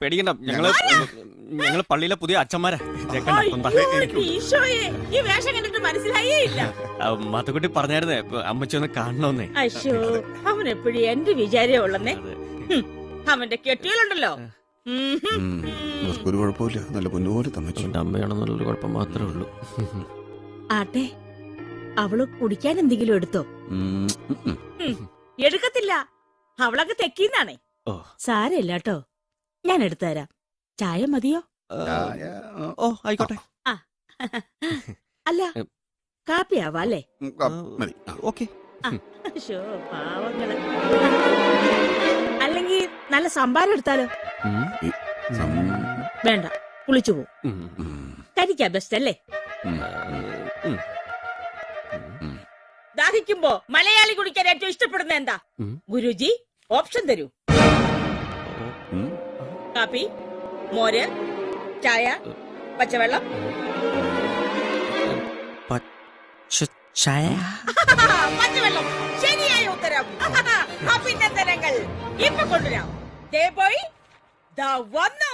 പേടിക്കണ്ട, ഞങ്ങള് പള്ളിയിലെ പുതിയ അച്ഛന്മാരാ. മാത്തുക്കുട്ടി പറഞ്ഞായിരുന്നേ അമ്മച്ചി ഒന്ന് കാണണമെന്നേ. അവൻ എപ്പോഴും എന്റെ വിചാരേ ഉള്ളന്നേ. അവന്റെ കെട്ടികളുണ്ടല്ലോ, ഒരു കുഴപ്പമില്ല, നല്ല പൊന്നുപോലെ തമ്മച്ചിയുടെ അമ്മയാണെന്നുള്ളൊരു കുഴപ്പം മാത്രമേ ഉള്ളൂ. ആട്ടെ, അവള് കുടിക്കാൻ എന്തെങ്കിലും എടുത്തോ? എടുക്കത്തില്ല, അവളൊക്കെ തെക്കീന്നാണേ. സാരമില്ല കേട്ടോ, ഞാൻ എടുത്തുതരാം. ചായ മതിയോ? ഓ ആയിക്കോട്ടെ. അല്ല, കാപ്പിയാവാ അല്ലേ? ഓക്കെ. പാവങ്ങള്. അല്ലെങ്കിൽ നല്ല സംഭാരം എടുത്താലോ? വേണ്ട, കുളിച്ചു പോവും. കരിക്കാ ബെസ്റ്റ് അല്ലേ? ദാഹിക്കുമ്പോ മലയാളി കുടിക്കാൻ ഏറ്റവും ഇഷ്ടപ്പെടുന്ന എന്താ? ഗുരുജി ഓപ്ഷൻ തരൂ. കാപ്പി, മോര്, ചായ, പച്ചവെള്ളം. പച്ചവെള്ളം ശരിയായ ഉത്തരം. അഭിനന്ദനങ്ങൾ. ഇപ്പൊ കൊണ്ടുവരാം. പോയി വന്നു.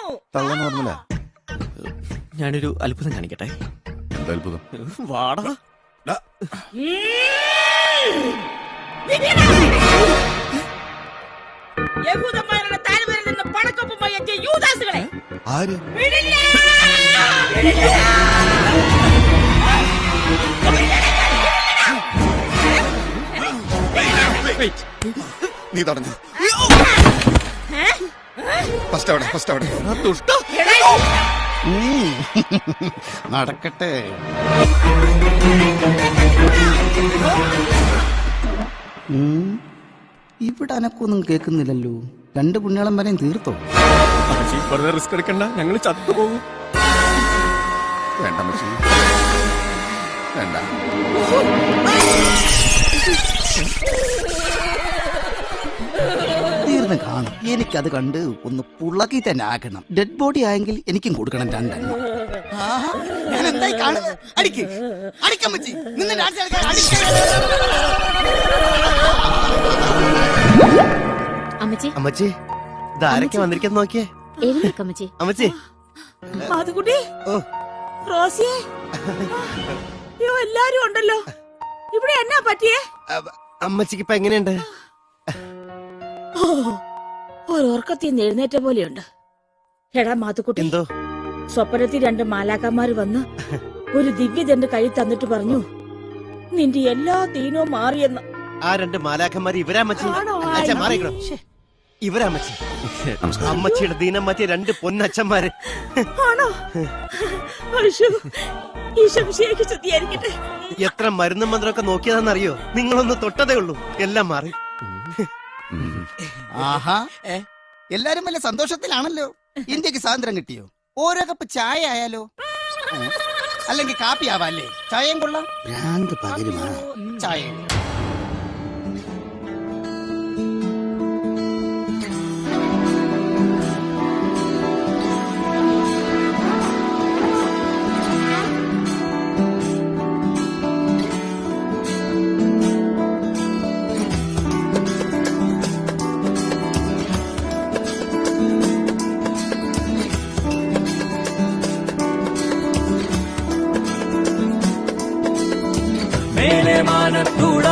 ഞാനൊരു അത്ഭുതം കാണിക്കട്ടെ. അത്ഭുതം? വാടാ. യഹൂദന്മാരുടെ താഴ്വരയിൽ നിന്ന് പണക്കൊപ്പുമായി എത്തിയ യൂദാസുകളെ ആര്? നീ തടഞ്ഞു. ഫസ്റ്റ് അവിടെ നടക്കട്ടെ. ഇവിടെ അനക്കൊന്നും കേൾക്കുന്നില്ലല്ലോ. രണ്ട് പുണ്യാളം വരെയും തീർത്തോ? റിസ്ക് എടുക്കണ്ട, ഞങ്ങൾ ചത്തുപോകും. വേണ്ട മച്ചി, വേണ്ട. തീർന്ന് കാണും. എനിക്കത് കണ്ട് ഒന്ന് പുള്ളക്കി തന്നെ ആക്കണം. ഡെഡ് ബോഡി ആയെങ്കിൽ എനിക്കും കൊടുക്കണം രണ്ടെണ്ണം. ഞാൻ എന്തായി കാണുന്നത്? അടിക്ക്, അടിക്കമ്മച്ചി. അമ്മച്ചി, ഇതാരൊക്കെ വന്നിരിക്കാൻ നോക്കിയേ. അമ്മച്ചി, മാതുക്കുട്ടി, റോസിയെ, എല്ലാരും ഉണ്ടല്ലോ ഇവിടെ. എന്നാ പറ്റിയേ? അമ്മച്ചിക്ക് ഇപ്പൊ എങ്ങനെയുണ്ട്? ഓർക്കത്തിന്ന് എഴുന്നേറ്റ പോലെയുണ്ട്. എടാ മാത്തുക്കുട്ടി, എന്തോ സ്വപ്നത്തിൽ രണ്ട് മാലാക്കന്മാര് വന്ന് ഒരു ദിവ്യതന്റെ കൈ തന്നിട്ട് പറഞ്ഞു, നിന്റെ എല്ലാ ദീനവും മാറിയെന്ന്. ആ രണ്ട് മാലാഖന്മാര് ഇവരാമ്മച്ചി. മാറിക്കണം. ഇവരാമ്മച്ചി. അമ്മച്ചിയുടെ ദീനം മാറ്റിയ രണ്ട് പൊന്നച്ഛന്മാര്. ആണോ? എത്ര മരുന്നും മന്ത്രമൊക്കെ നോക്കിയതാണെന്നറിയോ? നിങ്ങളൊന്ന് തൊട്ടതേ ഉള്ളൂ, എല്ലാം മാറി. ആഹാ, എല്ലാരും വല്ല സന്തോഷത്തിലാണല്ലോ. ഇന്ത്യക്ക് സ്വാതന്ത്ര്യം കിട്ടിയോ? ഓരോ കപ്പ് ചായ ആയാലോ? അല്ലെങ്കിൽ കാപ്പി ആവാല്ലേ? ചായയും കൊള്ളാം. ഭ്രാന്ത് പകരുമാ ചായ. മാനത്തൂട